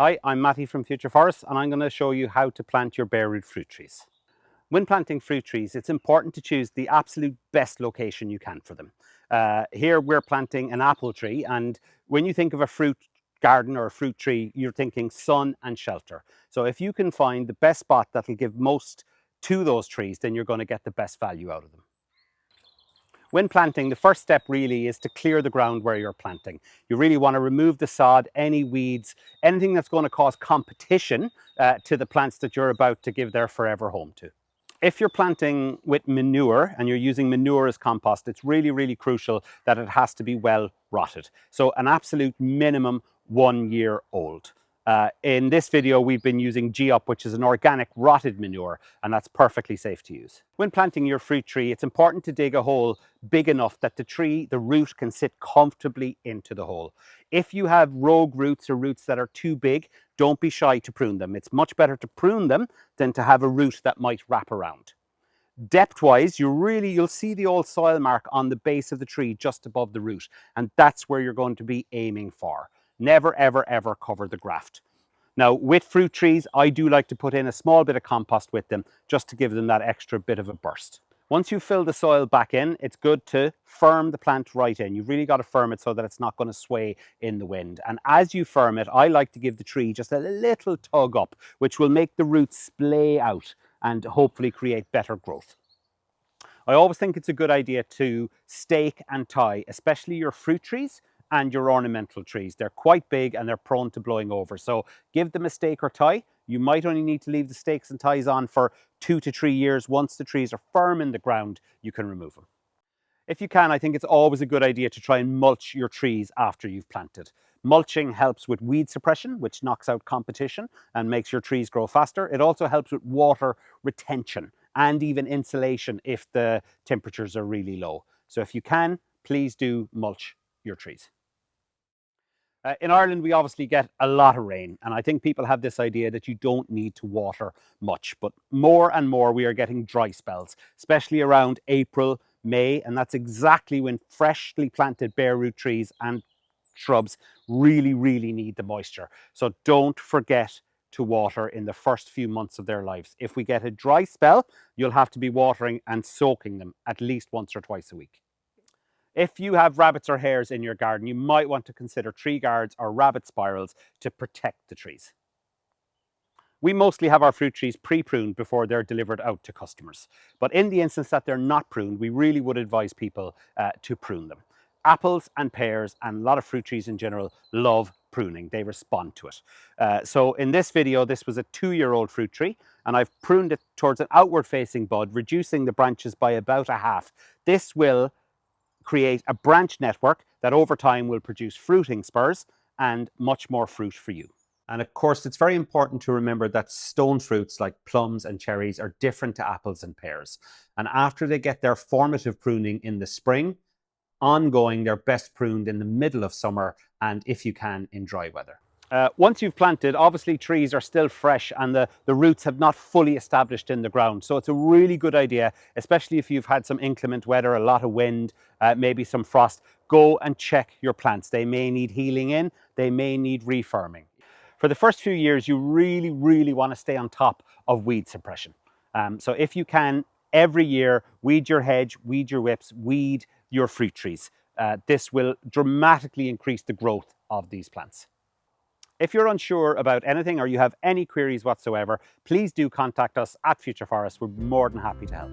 Hi, I'm Matty from Future Forests and I'm going to show you how to plant your Bareroot fruit trees. When planting fruit trees, it's important to choose the absolute best location you can for them. Here we're planting an apple tree, and when you think of a fruit garden or a fruit tree, you're thinking sun and shelter. So if you can find the best spot that will give most to those trees, then you're going to get the best value out of them. When planting, the first step really is to clear the ground where you're planting. You really want to remove the sod, any weeds, anything that's going to cause competition to the plants that you're about to give their forever home to. If you're planting with manure and you're using manure as compost, it's really crucial that it has to be well rotted. So an absolute minimum 1 year old. In this video, we've been using G-Up, which is an organic rotted manure, and that's perfectly safe to use. When planting your fruit tree, it's important to dig a hole big enough that the root can sit comfortably into the hole. If you have rogue roots or roots that are too big, don't be shy to prune them. It's much better to prune them than to have a root that might wrap around. Depth-wise, you'll see the old soil mark on the base of the tree just above the root, and that's where you're going to be aiming for. Never, ever cover the graft. Now, with fruit trees, I do like to put in a small bit of compost with them just to give them that extra bit of a burst. Once you fill the soil back in, it's good to firm the plant right in. You've really got to firm it so that it's not going to sway in the wind. And as you firm it, I like to give the tree just a little tug up, which will make the roots splay out and hopefully create better growth. I always think it's a good idea to stake and tie, especially your fruit trees and your ornamental trees. They're quite big and they're prone to blowing over. So give them a stake or tie. You might only need to leave the stakes and ties on for 2 to 3 years. Once the trees are firm in the ground, you can remove them. If you can, I think it's always a good idea to try and mulch your trees after you've planted. Mulching helps with weed suppression, which knocks out competition and makes your trees grow faster. It also helps with water retention and even insulation if the temperatures are really low. So if you can, please do mulch your trees. In Ireland, we obviously get a lot of rain, and I think people have this idea that you don't need to water much, but more and more we are getting dry spells, especially around April, May, and that's exactly when freshly planted bare root trees and shrubs really need the moisture. So don't forget to water in the first few months of their lives. If we get a dry spell, you'll have to be watering and soaking them at least once or twice a week. If you have rabbits or hares in your garden, you might want to consider tree guards or rabbit spirals to protect the trees. We mostly have our fruit trees pre-pruned before they're delivered out to customers. But in the instance that they're not pruned, we really would advise people to prune them. Apples and pears and a lot of fruit trees in general love pruning. They respond to it. So in this video, this was a 2-year-old fruit tree, and I've pruned it towards an outward facing bud, reducing the branches by about a half. This will create a branch network that over time will produce fruiting spurs and much more fruit for you. And of course, it's very important to remember that stone fruits like plums and cherries are different to apples and pears. And after they get their formative pruning in the spring, ongoing, they're best pruned in the middle of summer and, if you can, in dry weather. Once you've planted, obviously trees are still fresh and the roots have not fully established in the ground. So it's a really good idea, especially if you've had some inclement weather, a lot of wind, maybe some frost, go and check your plants. They may need healing in, they may need refirming. For the first few years, you really want to stay on top of weed suppression. So if you can, every year, weed your hedge, weed your whips, weed your fruit trees. This will dramatically increase the growth of these plants. If you're unsure about anything or you have any queries whatsoever, please do contact us at Future Forests. We're more than happy to help.